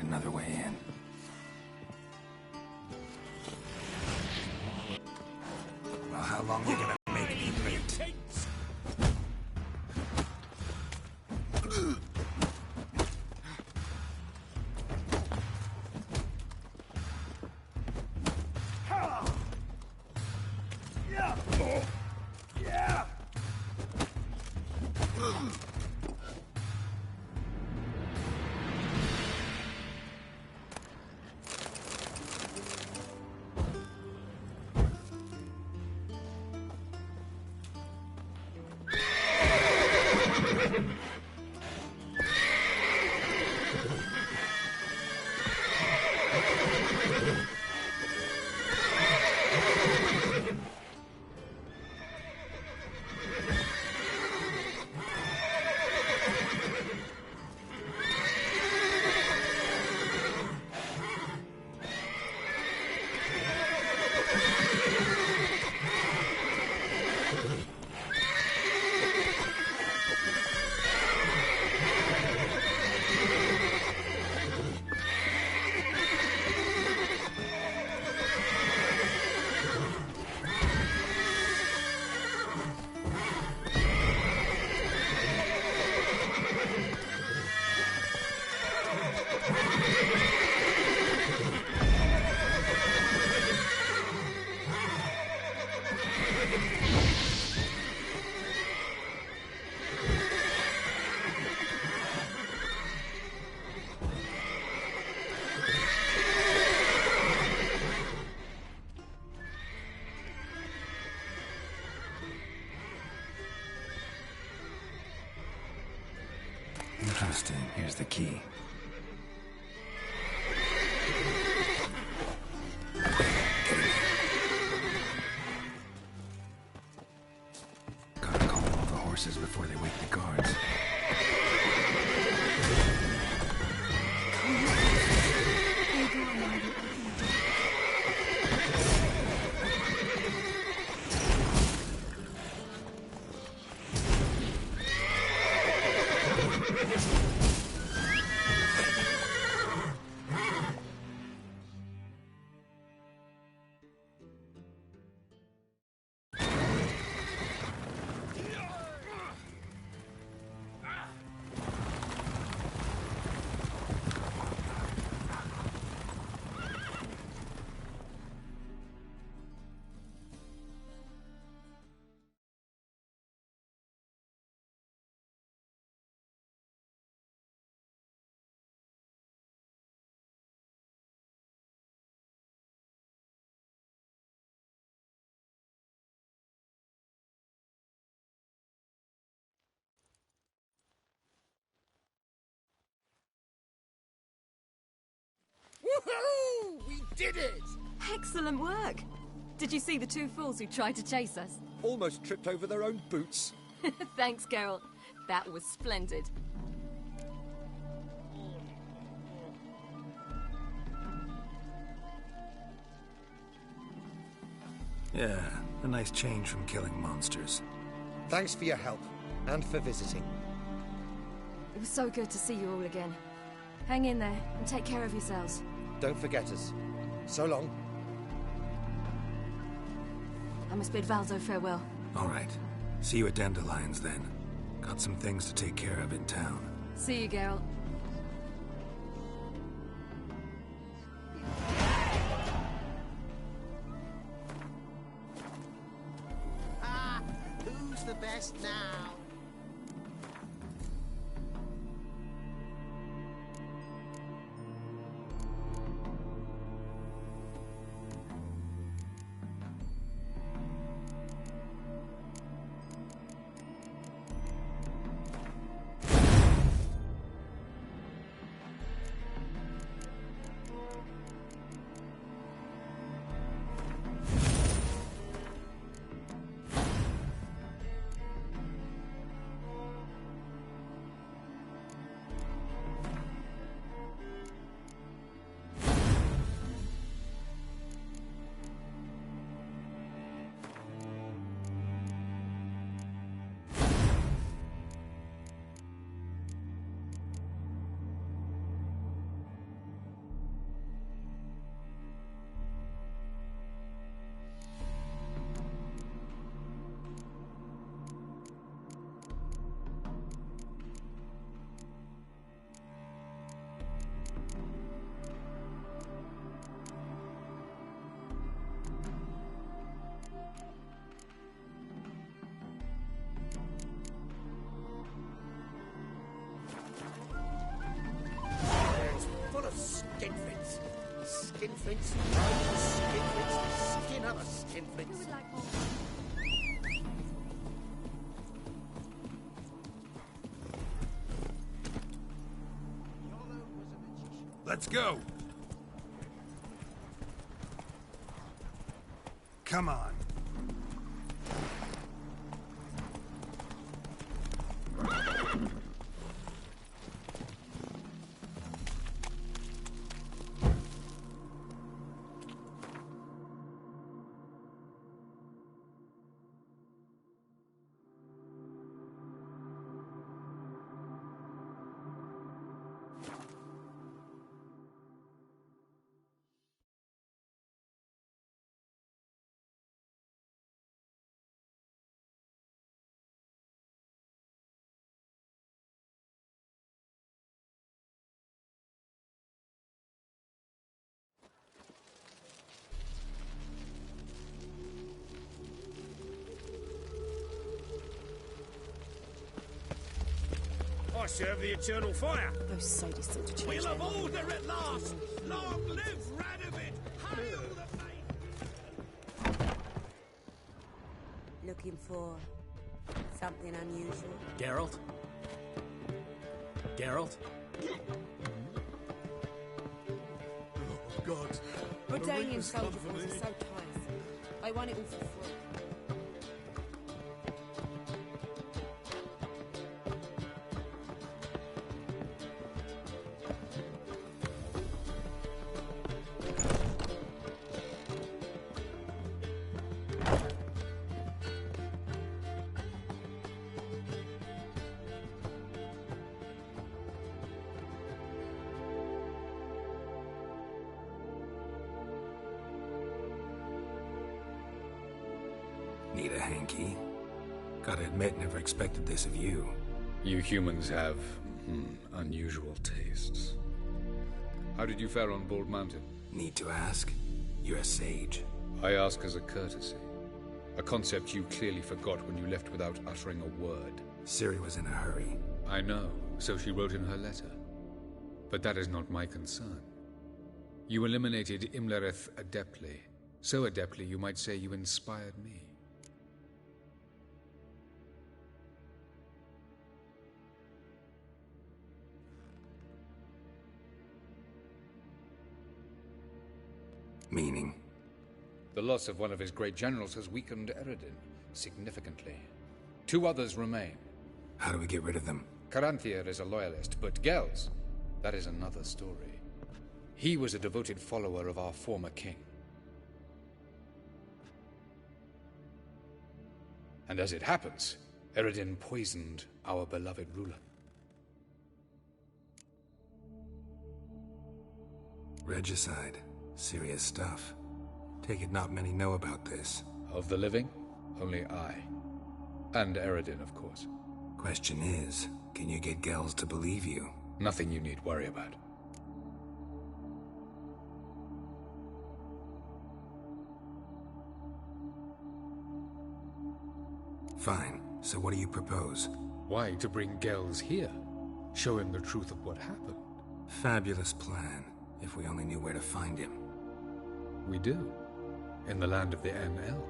another way in. Well, how long are you gonna make me wait? Interesting. Here's the key. Gotta call all the horses before they wake the guards. Woohoo! We did it! Excellent work! Did you see the two fools who tried to chase us? Almost tripped over their own boots. Thanks, Carol. That was splendid. Yeah, a nice change from killing monsters. Thanks for your help, and for visiting. It was so good to see you all again. Hang in there, and take care of yourselves. Don't forget us. So long. I must bid Valdo farewell. All right. See you at Dandelions, then. Got some things to take care of in town. See you, Geralt. Who's the best now? skinflints. Oh, the skinflints. The skin of a skinflint. Who would like more? Let's go! Come on. I serve the eternal fire. Those sadists ought to change We'll their have mind. order at last. Long live Radovid. Hail the faith. Looking for something unusual? Geralt? Geralt? Oh, God. Bredanian soldier force are so tiresome. I want it all for free. Need a hanky? Gotta admit, never expected this of you. You humans have unusual tastes. How did you fare on Bald Mountain? Need to ask? You're a sage. I ask as a courtesy. A concept you clearly forgot when you left without uttering a word. Ciri was in a hurry. I know, so she wrote in her letter. But that is not my concern. You eliminated Imlerith adeptly. So adeptly you might say you inspired me. Meaning? The loss of one of his great generals has weakened Eredin significantly. 2 others remain. How do we get rid of them? Caranthier is a loyalist, but Gels, that is another story. He was a devoted follower of our former king. And as it happens, Eredin poisoned our beloved ruler. Regicide. Serious stuff. Take it not many know about this. Of the living, only I. And Eredin, of course. Question is, can you get Gels to believe you? Nothing you need worry about. Fine. So what do you propose? Why to bring Gels here? Show him the truth of what happened. Fabulous plan, if we only knew where to find him. We do. In the land of the NL.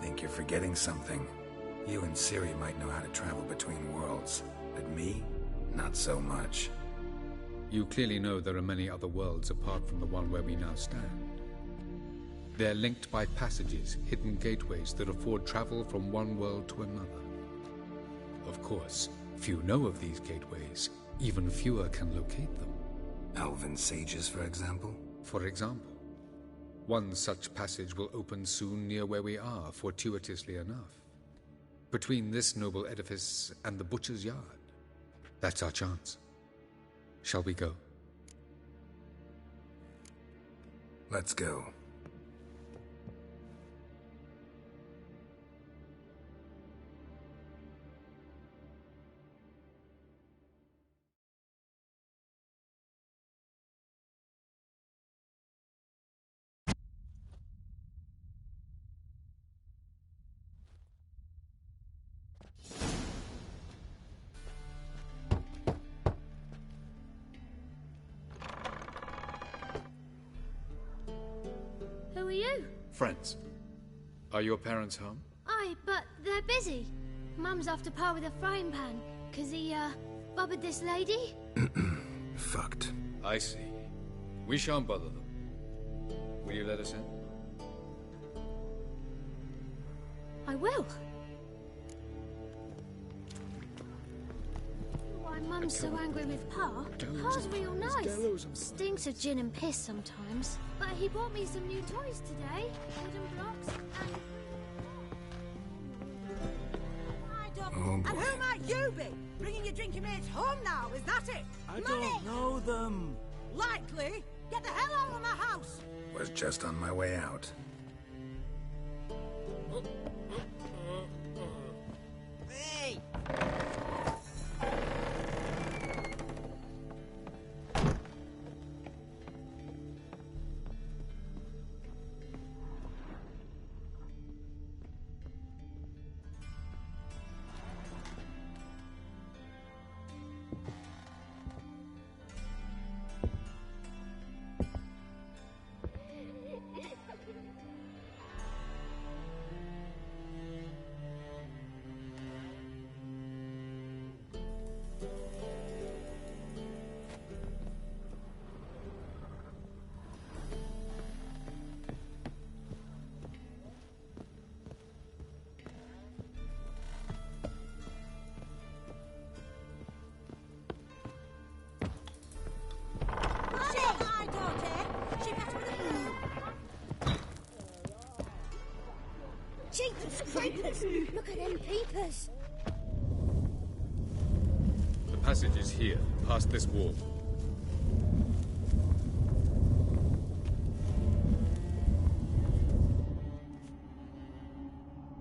Think you're forgetting something. You and Ciri might know how to travel between worlds, but me? Not so much. You clearly know there are many other worlds apart from the one where we now stand. They're linked by passages, hidden gateways that afford travel from one world to another. Of course, few know of these gateways. Even fewer can locate them. Elven sages, for example? For example. One such passage will open soon near where we are, fortuitously enough. Between this noble edifice and the butcher's yard. That's our chance. Shall we go? Let's go. are you? Friends. Are your parents home? Aye, but they're busy. Mum's off to par with a frying pan, 'cause he, bubbered this lady. Fucked. I see. We shan't bother them. Will you let us in? I will. Why Mum's so angry with Pa? Pa's real nice. Stinks of gin and piss sometimes. But he bought me some new toys today. Wooden blocks and... And who might you be? Bringing your drinking mates home now, is that it? I don't know them. Likely. Get the hell out of my house. Was just on my way out. Hey! Jeepers creepers! Look at them peepers! The passage is here, past this wall.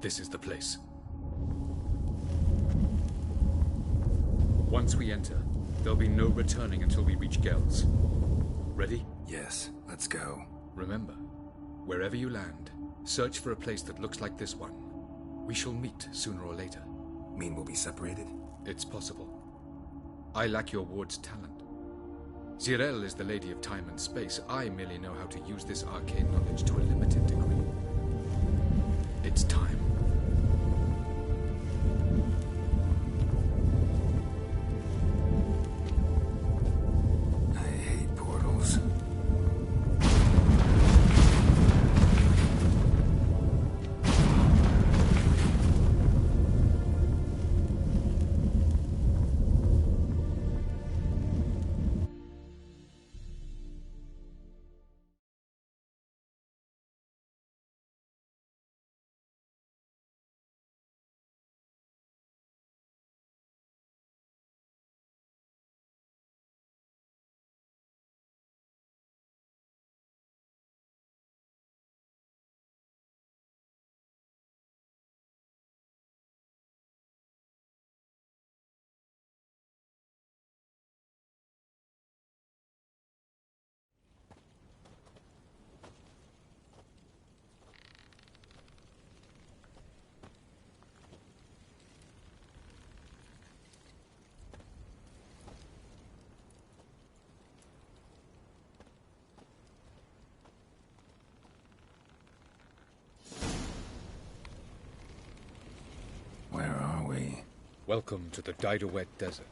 This is the place. Once we enter, there'll be no returning until we reach Gels. Ready? Yes, let's go. Remember, wherever you land, search for a place that looks like this one. We shall meet sooner or later. Mean we'll be separated? It's possible. I lack your ward's talent. Zirel is the lady of time and space. I merely know how to use this arcane knowledge to a limited degree. It's time. I hate portals. Where are we? Welcome to the Didowet Desert.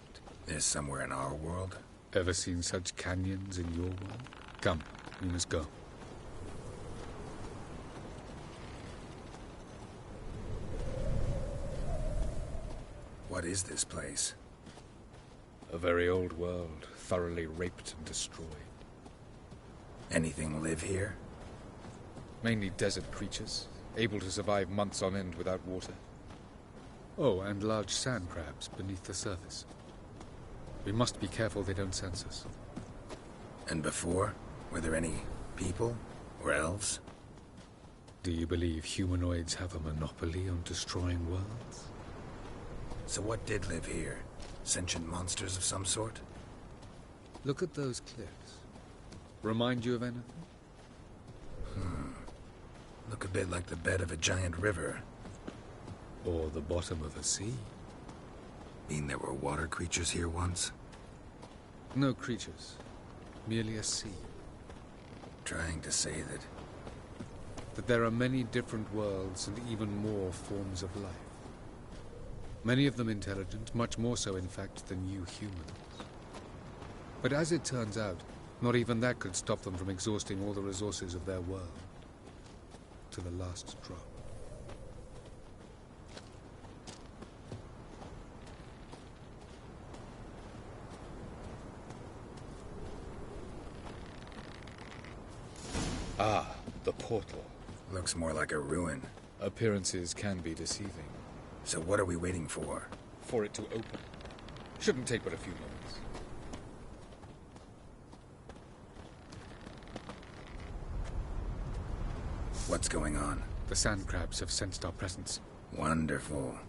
This somewhere in our world? Ever seen such canyons in your world? Come, we must go. What is this place? A very old world, thoroughly raped and destroyed. Anything live here? Mainly desert creatures, able to survive months on end without water. Oh, and large sand crabs beneath the surface. We must be careful they don't sense us. And before? Were there any people? Or elves? Do you believe humanoids have a monopoly on destroying worlds? So what did live here? Sentient monsters of some sort? Look at those cliffs. Remind you of anything? Look a bit like the bed of a giant river. Or the bottom of a sea? Mean there were water creatures here once? No creatures. Merely a sea. Trying to say that that there are many different worlds and even more forms of life. Many of them intelligent, much more so in fact than you humans. But as it turns out, not even that could stop them from exhausting all the resources of their world. To the last drop. Ah, the portal. Looks more like a ruin. Appearances can be deceiving. So what are we waiting for? For it to open. Shouldn't take but a few moments. What's going on? The sand crabs have sensed our presence. Wonderful.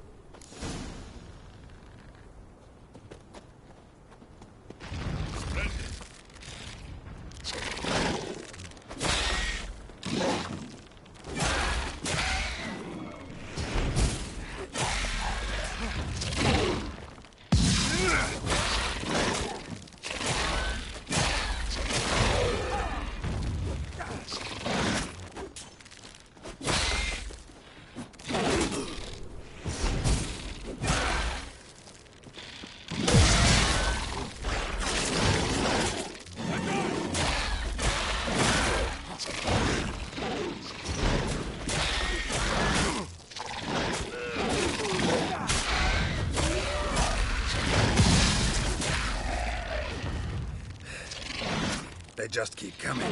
They just keep coming.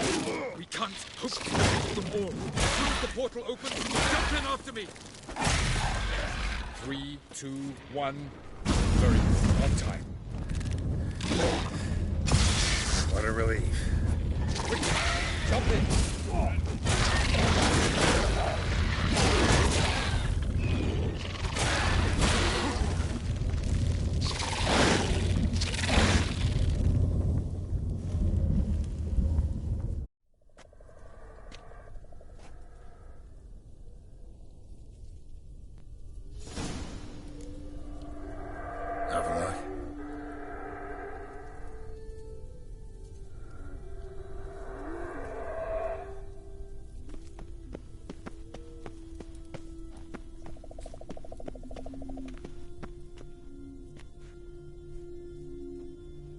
We can't hope to catch them all. As the portal opens, jump in after me. 3, 2, 1. Very good. On time. What a relief. Quick, jump in.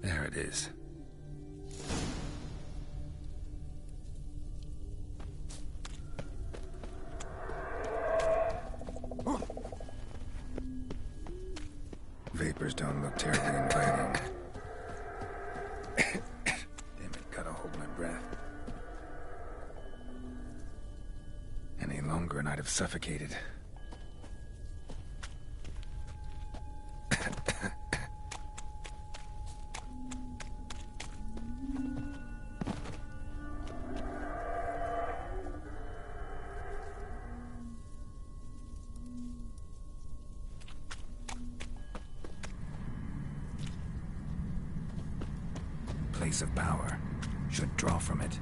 There it is. Vapors don't look terribly inviting. Damn it, gotta hold my breath. Any longer and I'd have suffocated. Place of power. Should draw from it.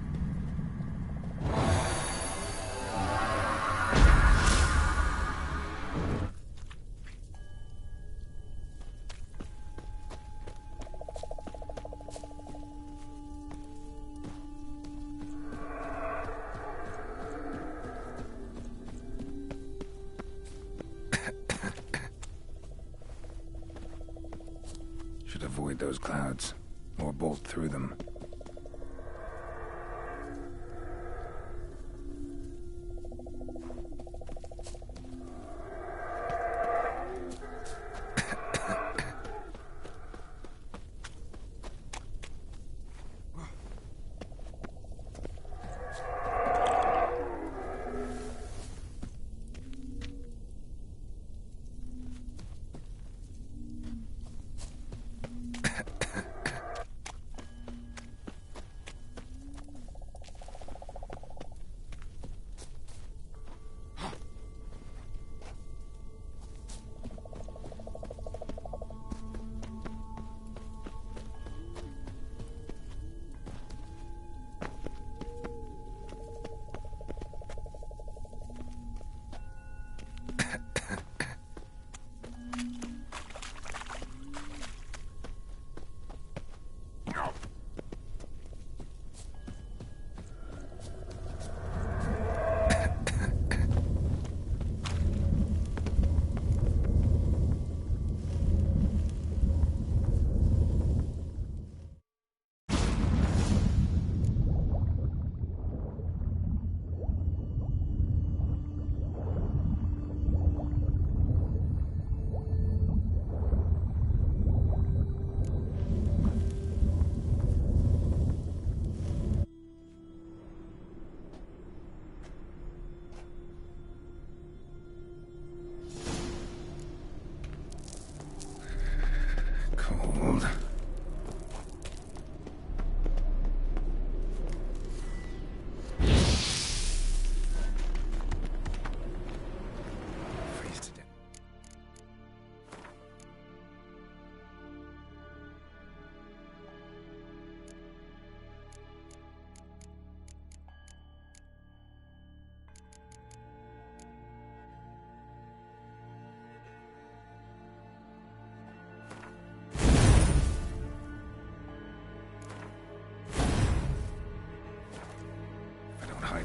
Should avoid those clouds. Or bolt through them.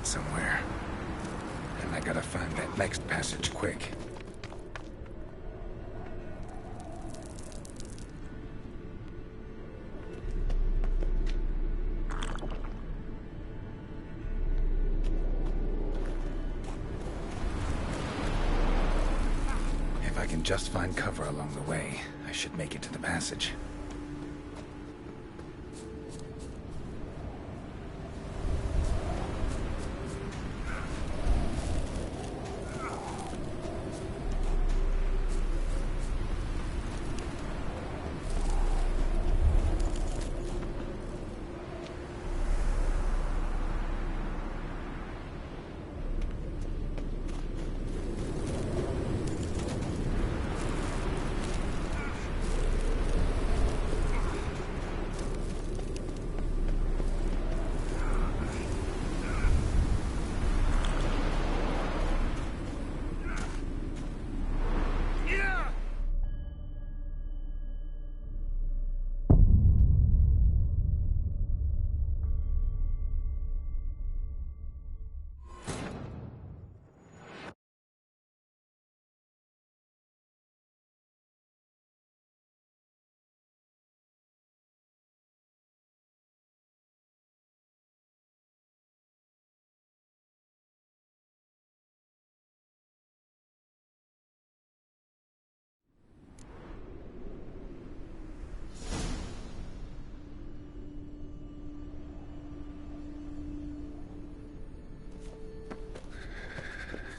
hide somewhere. And I gotta find that next passage quick. If I can just find cover along the way, I should make it to the passage.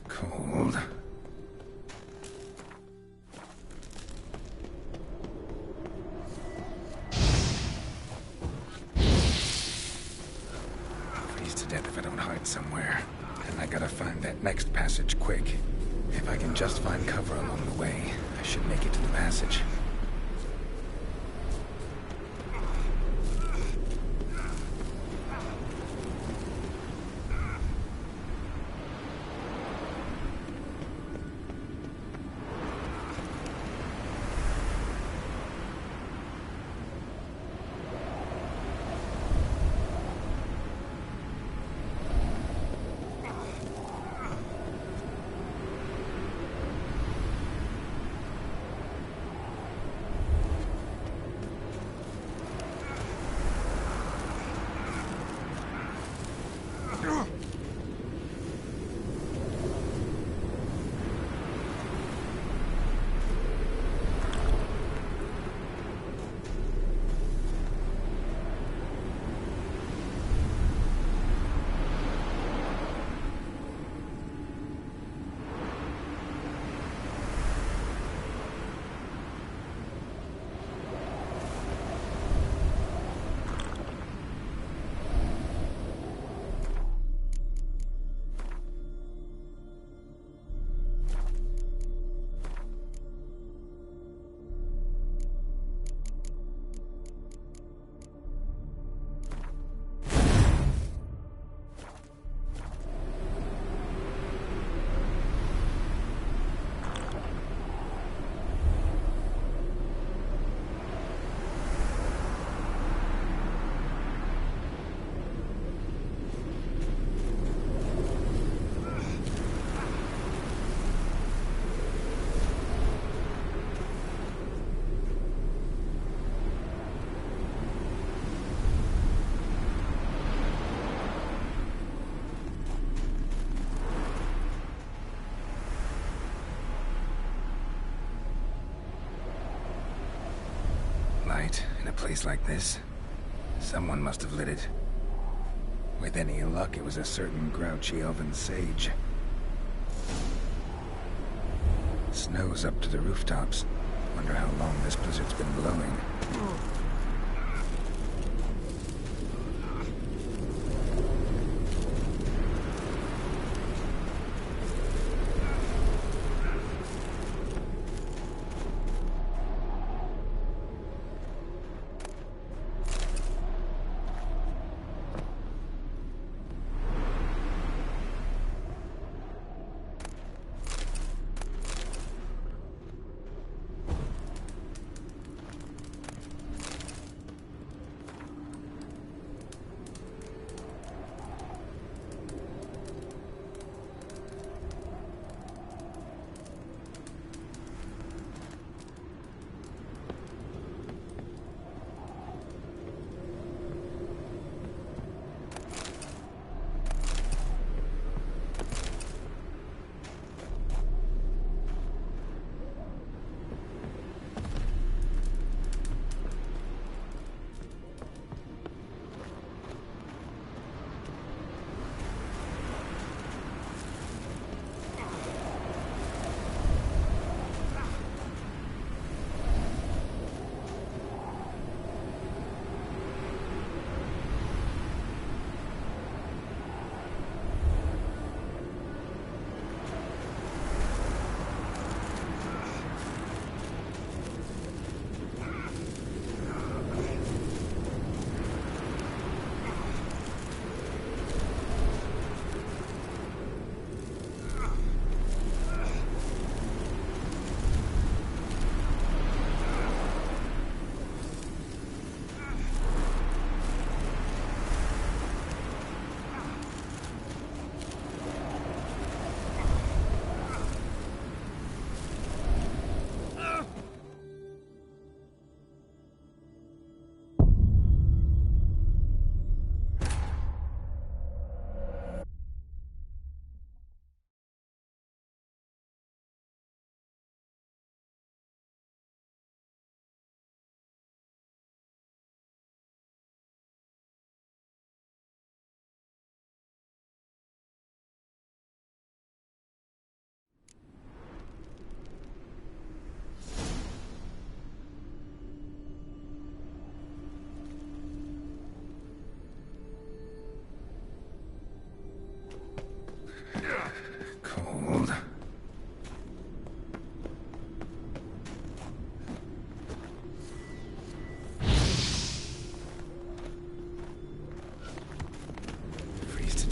Cold. Freeze to death if I don't hide somewhere. And I gotta find that next passage quick. If I can just find cover along the way, I should make it to the passage. In a place like this, someone must have lit it. With any luck, it was a certain grouchy elven sage. Snow's up to the rooftops. Wonder how long this blizzard's been blowing.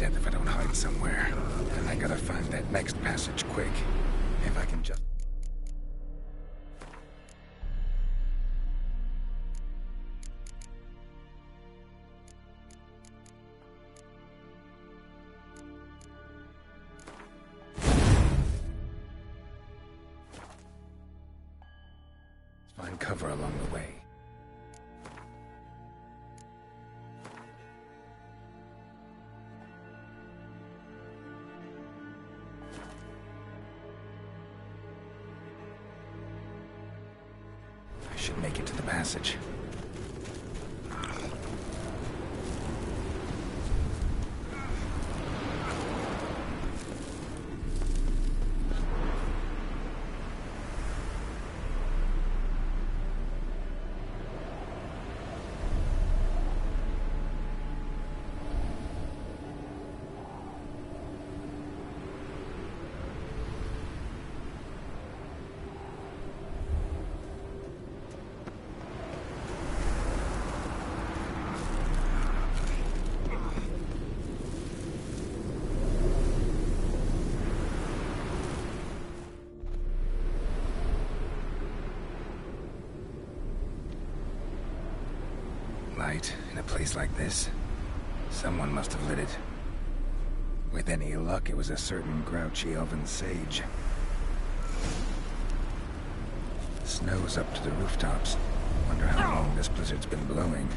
death if I don't hide somewhere. And I gotta find that next passage quick. If I can just... Find cover along the way. I should make it to the passage. Light in a place like this. Someone must have lit it. With any luck, it was a certain grouchy elven sage. Snow's up to the rooftops. Wonder how long this blizzard's been blowing.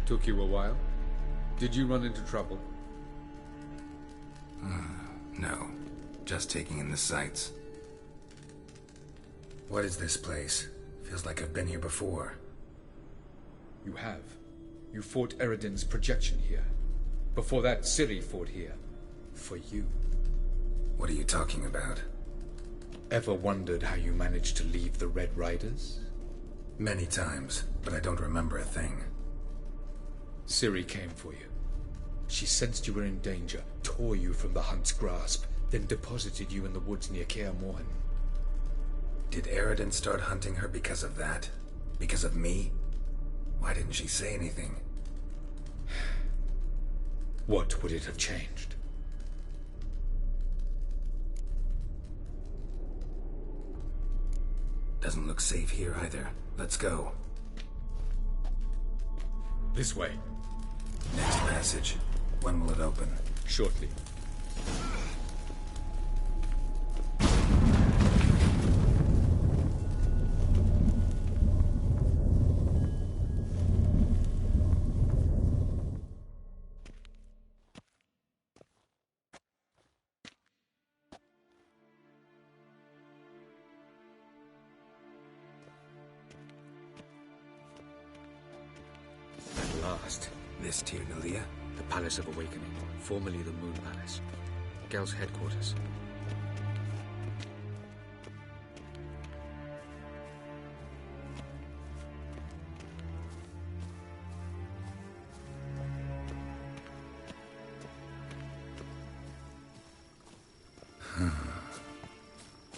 Took you a while? Did you run into trouble? No. Just taking in the sights. What is this place? Feels like I've been here before. You have. You fought Eridan's projection here. Before that, Ciri fought here. For you. What are you talking about? Ever wondered how you managed to leave the Red Riders? Many times, but I don't remember a thing. Ciri came for you. She sensed you were in danger, tore you from the Hunt's grasp, then deposited you in the woods near Kaer Morhen. Did Eridan start hunting her because of that? Because of me? Why didn't she say anything? What would it have changed? Doesn't look safe here either. Let's go. This way. Next passage. When will it open? Shortly. At last. This Tournzy? The Palace of Awakening, formerly the Moon Palace. Gel's headquarters.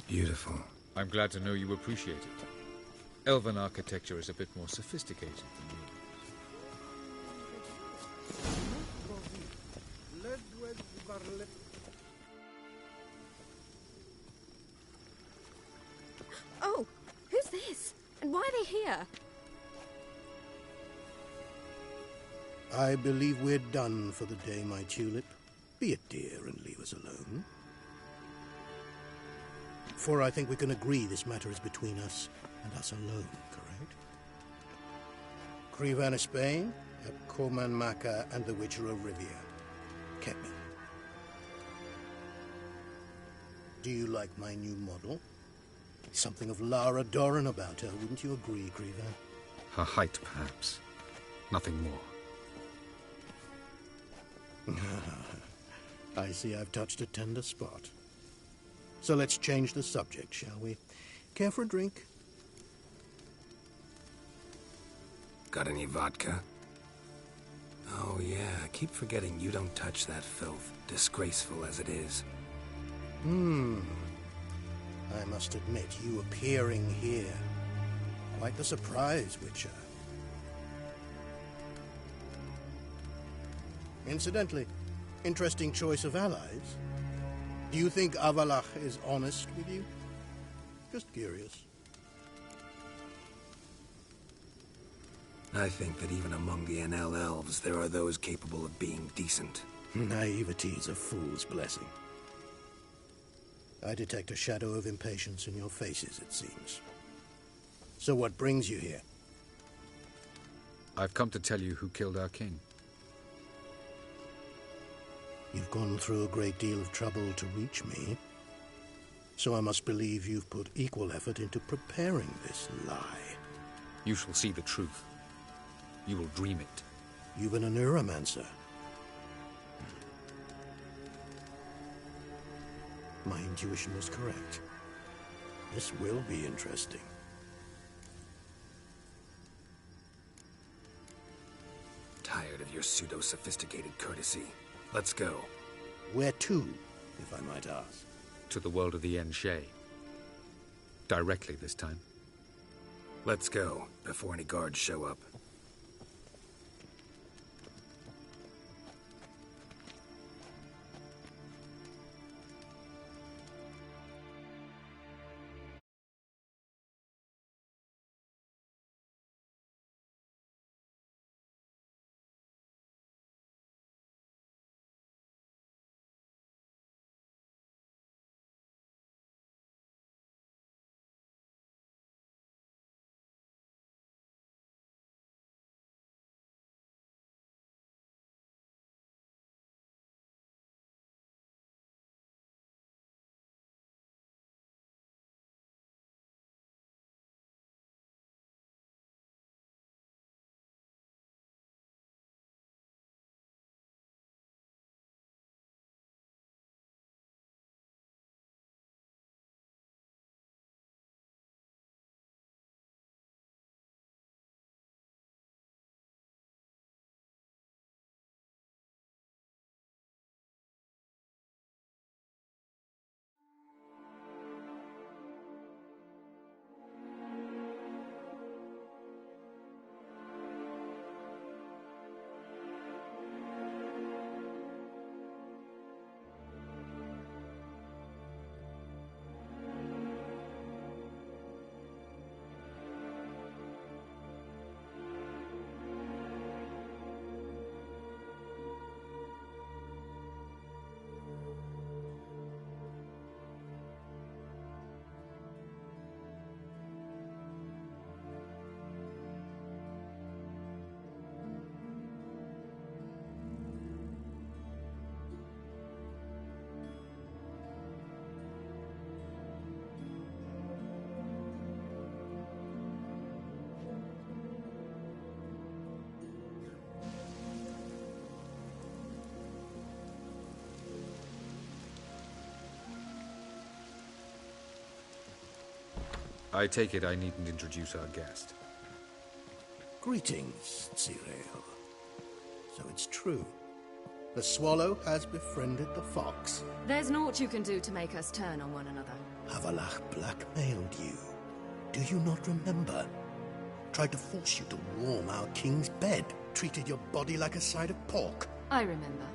Beautiful. I'm glad to know you appreciate it. Elven architecture is a bit more sophisticated than yours. Oh, who's this? And why are they here? I believe we're done for the day, my tulip. Be a dear and leave us alone. For I think we can agree this matter is between us and us alone, correct? Crivan Spain, Coman Maca, and the Witcher of Rivia. Kept me. Do you like my new model? Something of Lara Doran about her, wouldn't you agree, Crivan? Her height, perhaps. Nothing more. I see I've touched a tender spot. So let's change the subject, shall we? Care for a drink? Got any vodka? Oh yeah, I keep forgetting you don't touch that filth, disgraceful as it is. I must admit, you appearing here, quite the surprise, Witcher. Incidentally, interesting choice of allies. Do you think Avalach is honest with you? Just curious. I think that even among the NL elves, there are those capable of being decent. Naivety's a fool's blessing. I detect a shadow of impatience in your faces, it seems. So what brings you here? I've come to tell you who killed our king. You've gone through a great deal of trouble to reach me, so I must believe you've put equal effort into preparing this lie. You shall see the truth. You will dream it. You've been a neuromancer. My intuition was correct. This will be interesting. Tired of your pseudo-sophisticated courtesy. Let's go. Where to, if I might ask? To the world of the Enshe. Directly this time. Let's go, before any guards show up. I take it I needn't introduce our guest. Greetings, Cyril. So it's true. The swallow has befriended the fox. There's naught you can do to make us turn on one another. Havalach blackmailed you. Do you not remember? Tried to force you to warm our king's bed. Treated your body like a side of pork. I remember.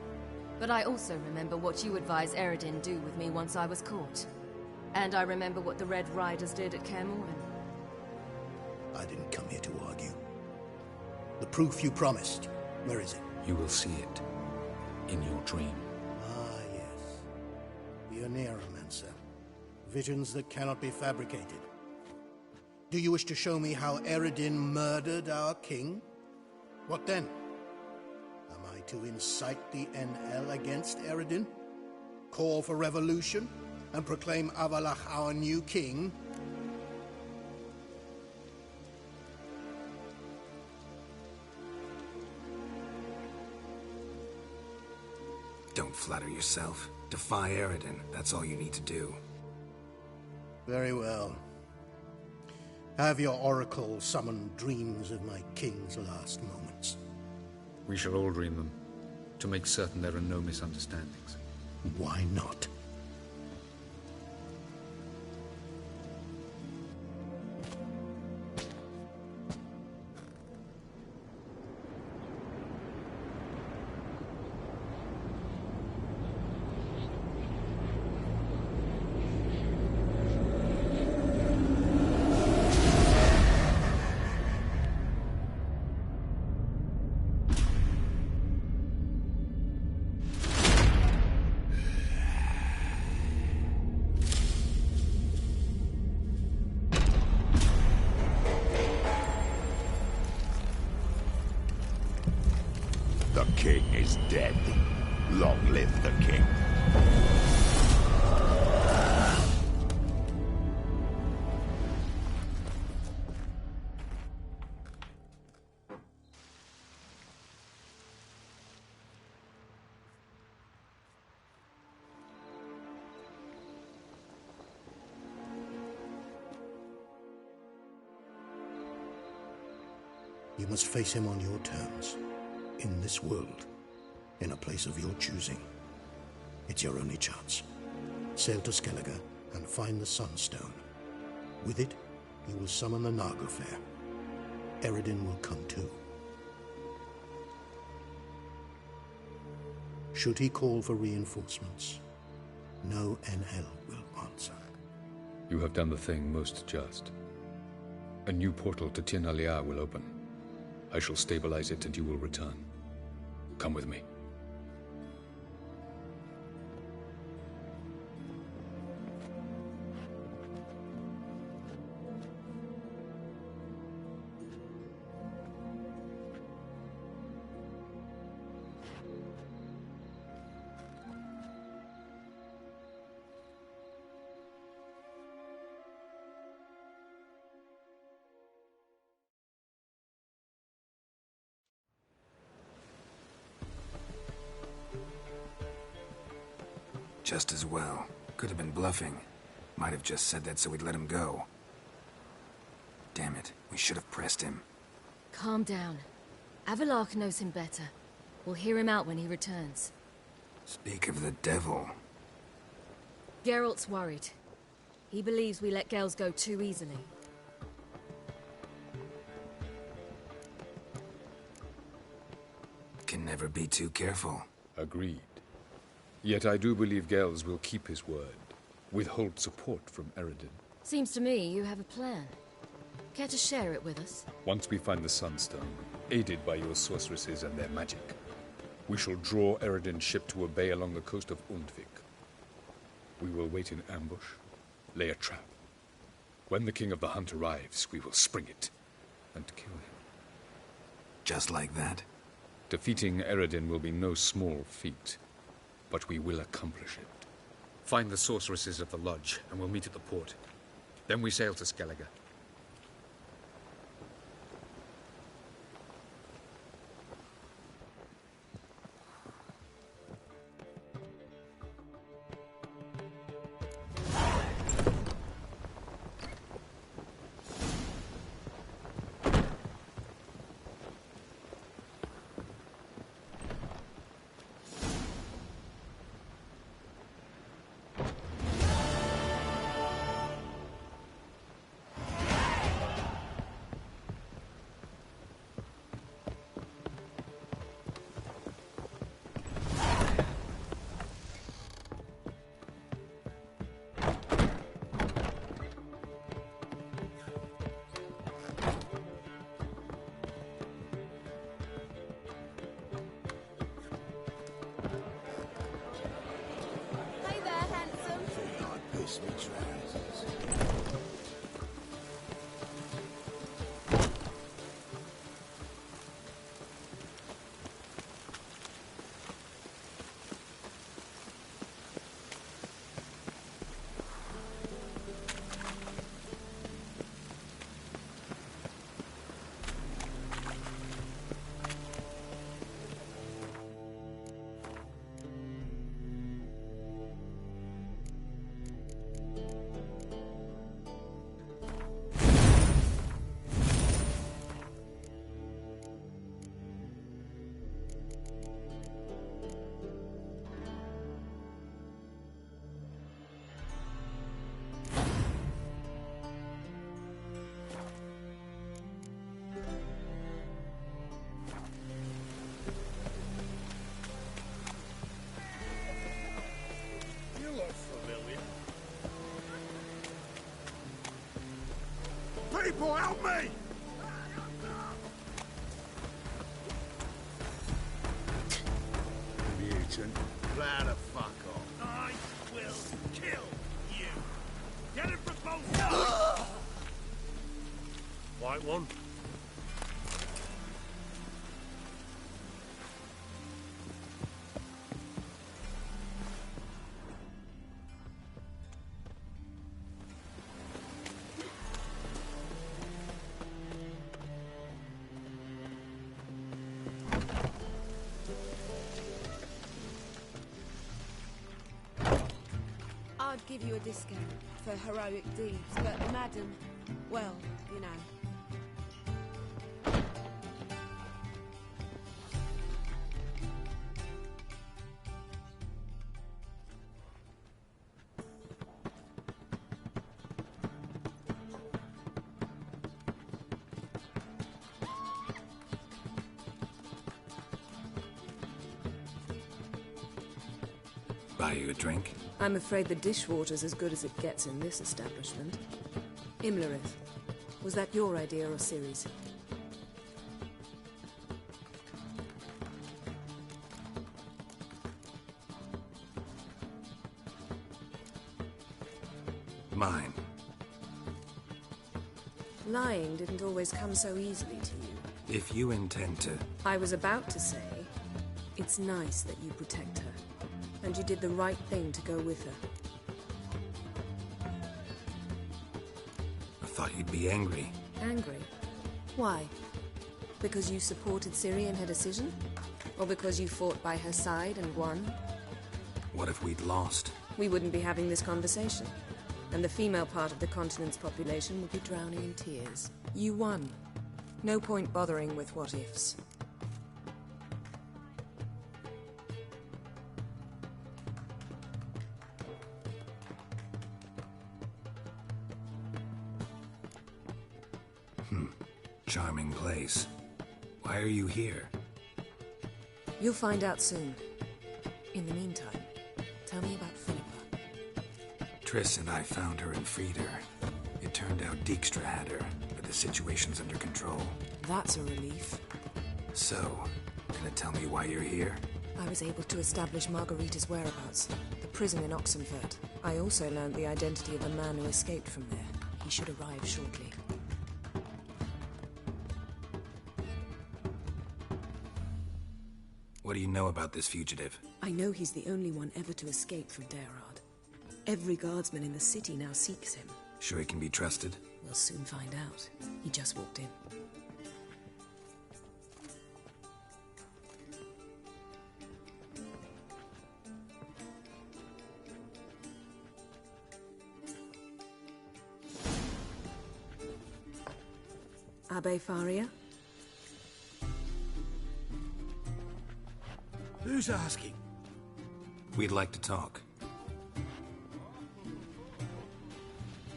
But I also remember what you advised Eredin do with me once I was caught. And I remember what the Red Riders did at Kaer Morhen. I didn't come here to argue. The proof you promised, where is it? You will see it. In your dream. Ah, yes. The Oneiromancer. Visions that cannot be fabricated. Do you wish to show me how Eredin murdered our king? What then? Am I to incite the NL against Eredin? Call for revolution? And proclaim Havalach our new king? Don't flatter yourself. Defy Eredin. That's all you need to do. Very well. Have your oracle summon dreams of my king's last moments. We shall all dream them, to make certain there are no misunderstandings. Why not? The king is dead. Long live the king. You must face him on your terms. In this world. In a place of your choosing. It's your only chance. Sail to Skellige and find the Sunstone. With it, you will summon the Nagelfair. Eredin will come too. Should he call for reinforcements, no NL will answer. You have done the thing most just. A new portal to Tir na Liar will open. I shall stabilize it and you will return. Come with me. Just as well. Could have been bluffing. Might have just said that so we'd let him go. Damn it, we should have pressed him. Calm down. Havalach knows him better. We'll hear him out when he returns. Speak of the devil. Geralt's worried. He believes we let girls go too easily. Can never be too careful. Agreed. Yet I do believe Gels will keep his word. Withhold support from Eredin. Seems to me you have a plan. Care to share it with us? Once we find the Sunstone, aided by your sorceresses and their magic, we shall draw Eredin's ship to a bay along the coast of Undvik. We will wait in ambush, lay a trap. When the King of the Hunt arrives, we will spring it and kill him. Just like that? Defeating Eredin will be no small feat. But we will accomplish it. Find the sorceresses of the lodge, and we'll meet at the port. Then we sail to Skellige. people, help me! Mutant. Fly the fuck off. I will kill you. Get it for both. White one. I'd give you a discount for heroic deeds, but Madam, well, you know. Buy you a drink? I'm afraid the dishwater's as good as it gets in this establishment. Imlerith, was that your idea or Ciri's? Mine. Lying didn't always come so easily to you. If you intend to... I was about to say, it's nice that you protect her. And you did the right thing to go with her. I thought you'd be angry. Angry? Why? Because you supported Ciri in her decision? Or because you fought by her side and won? What if we'd lost? We wouldn't be having this conversation. And the female part of the continent's population would be drowning in tears. You won. No point bothering with what-ifs. Charming place. Why are you here? You'll find out soon. In the meantime, tell me about Philippa. Triss and I found her and freed her. It turned out Dijkstra had her, but the situation's under control. That's a relief. So, gonna tell me why you're here? I was able to establish Margarita's whereabouts. The prison in Oxenfurt. I also learned the identity of the man who escaped from there. He should arrive shortly. What do you know about this fugitive? I know he's the only one ever to escape from Daerard. Every guardsman in the city now seeks him. Sure he can be trusted? We'll soon find out. He just walked in. Abbe Faria? Who's asking? We'd like to talk.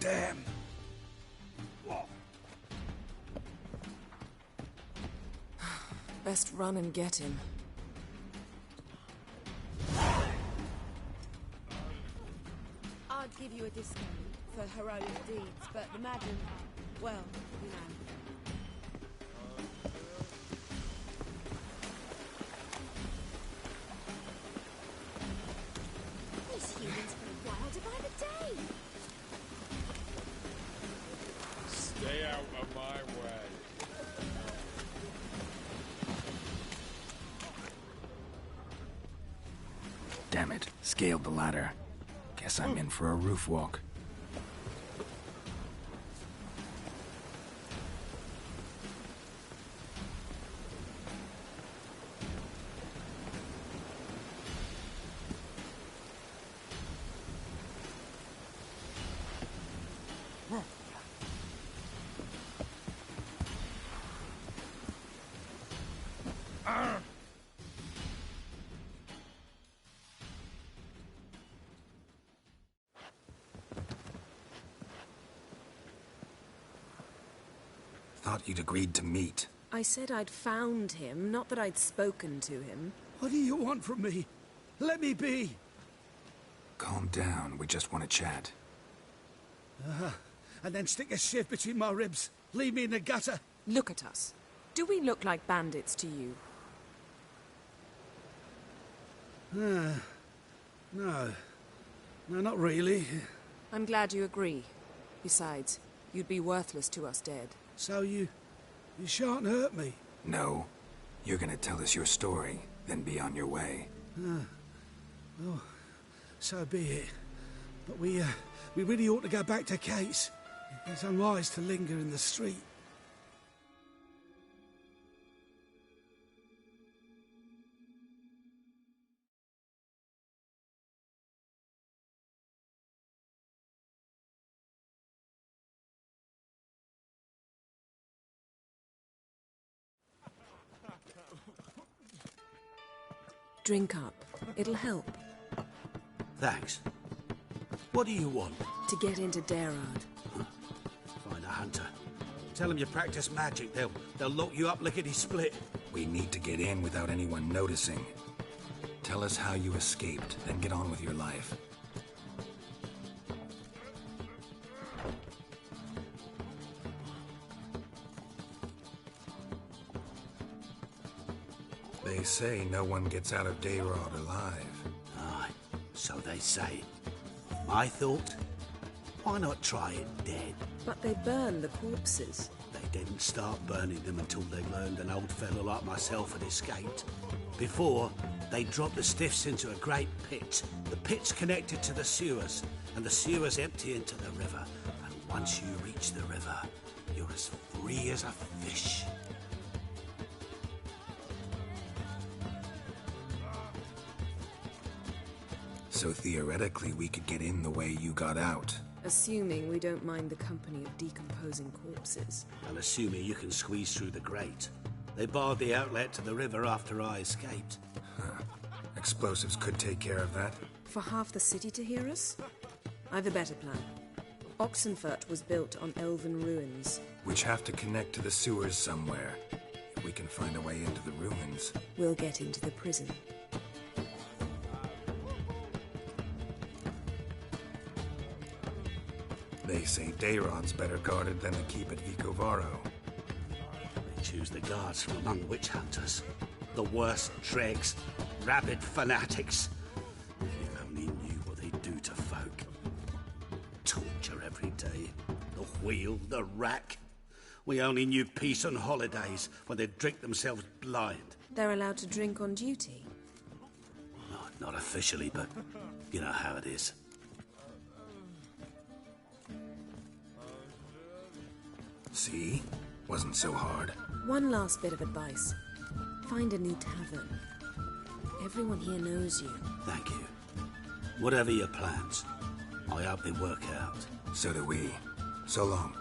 Damn. Best run and get him. I'd give you a discount for heroic deeds, but the Madam, well, you know. These humans go wilder by the day. Stay out of my way. Damn it, scaled the ladder. Guess I'm in for a roof walk. Thought you'd agreed to meet. I said I'd found him, not that I'd spoken to him. What do you want from me? Let me be. Calm down, we just want to chat. And then stick a sieve between my ribs. Leave me in the gutter. Look at us. Do we look like bandits to you? No. No, not really. I'm glad you agree. Besides, you'd be worthless to us dead. So you shan't hurt me? No. You're gonna tell us your story, then be on your way. Oh, so be it. But we really ought to go back to Kate's. It's unwise to linger in the street. Drink up. It'll help. Thanks. What do you want? To get into Dayrard. Find a hunter. Tell them you practice magic. They'll lock you up lickety-split. We need to get in without anyone noticing. Tell us how you escaped, then get on with your life. They say no one gets out of Dayrard alive. Aye, so they say. My thought? Why not try it dead? But they burn the corpses. They didn't start burning them until they learned an old fellow like myself had escaped. Before, they dropped the stiffs into a great pit. The pit's connected to the sewers, and the sewers empty into the river. And once you reach the river, you're as free as a fish. So theoretically, we could get in the way you got out. Assuming we don't mind the company of decomposing corpses. And assuming you can squeeze through the grate. They barred the outlet to the river after I escaped. Huh. Explosives could take care of that. For half the city to hear us? I've a better plan. Oxenfurt was built on elven ruins. Which have to connect to the sewers somewhere. If we can find a way into the ruins. We'll get into the prison. They say Dayrod's better guarded than the keep at Vicovaro. They choose the guards from among witch hunters. The worst dregs, rabid fanatics. If you only knew what they do to folk. Torture every day. The wheel, the rack. We only knew peace on holidays when they'd drink themselves blind. They're allowed to drink on duty? Oh, not officially, but you know how it is. See? Wasn't so hard. One last bit of advice. Find a new tavern. Everyone here knows you. Thank you. Whatever your plans, I hope they work out. So do we. So long.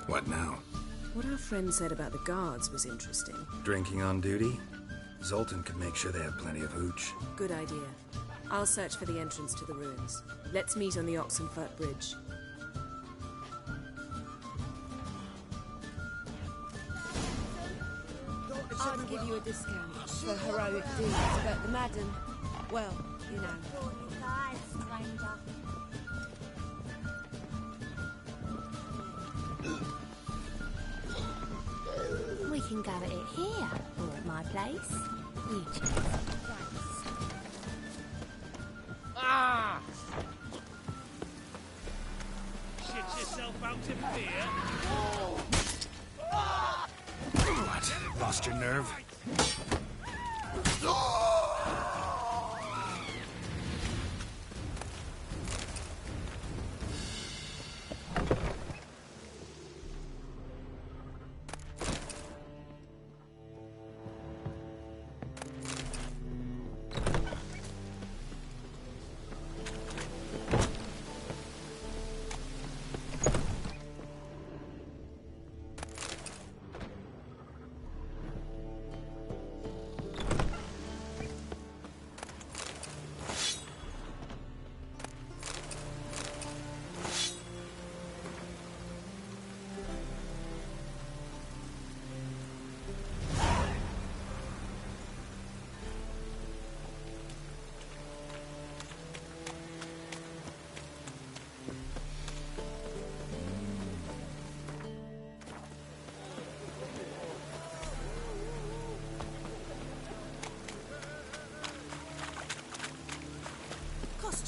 What now? What our friend said about the guards was interesting. Drinking on duty? Zoltan could make sure they have plenty of hooch. Good idea. I'll search for the entrance to the ruins. Let's meet on the Oxenfurt Bridge. I'd give you a discount for heroic deeds, but the Madden, well, you know. We can go at it here, or at my place. You choose. Ah! Shit yourself out of fear. What? Lost your nerve?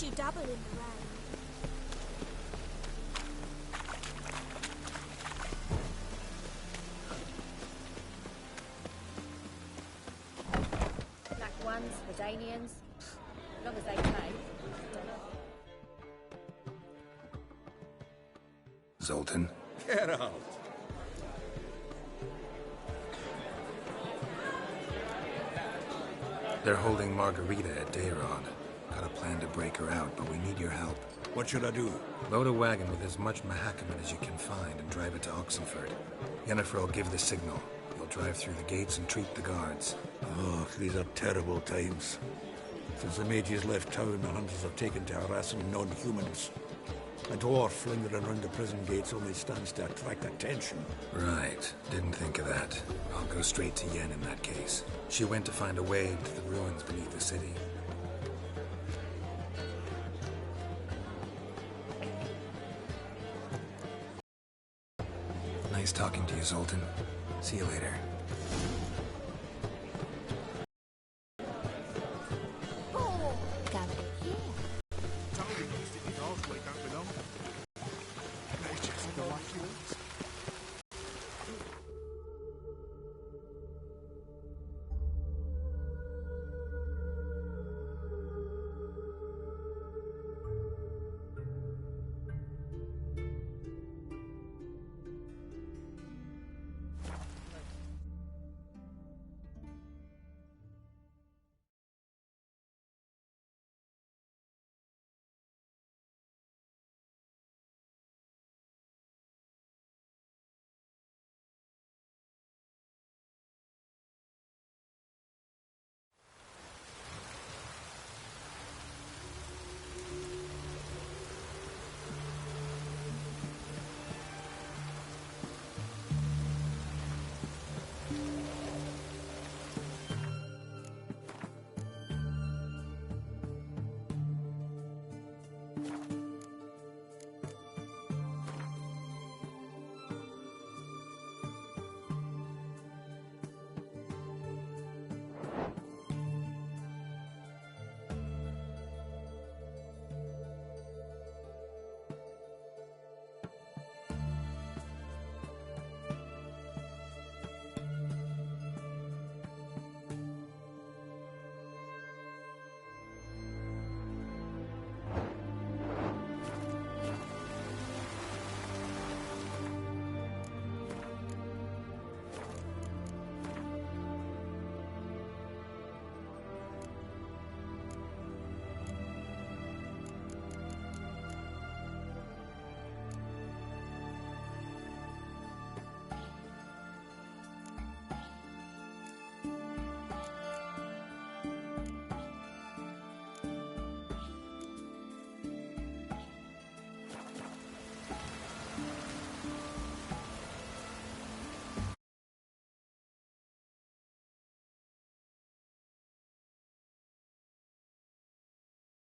you dabble in the rain. Black ones, Redanians, as long as they pay. Zoltan? Get out. They're holding Margarita at Dayrod. Got a plan to break her out, but we need your help. What should I do? Load a wagon with as much Mahakaman as you can find and drive it to Oxenford. Yennefer will give the signal. You'll drive through the gates and treat the guards. Oh, these are terrible times. Since the mages left town, the hunters have taken to harassing non-humans. A dwarf lingering around the prison gates only stands to attract attention. Right. Didn't think of that. I'll go straight to Yen in that case. She went to find a way to the ruins beneath the city. Nice talking to you, Zoltan. See you later. Totally used to be all like that with them. They just don't like you.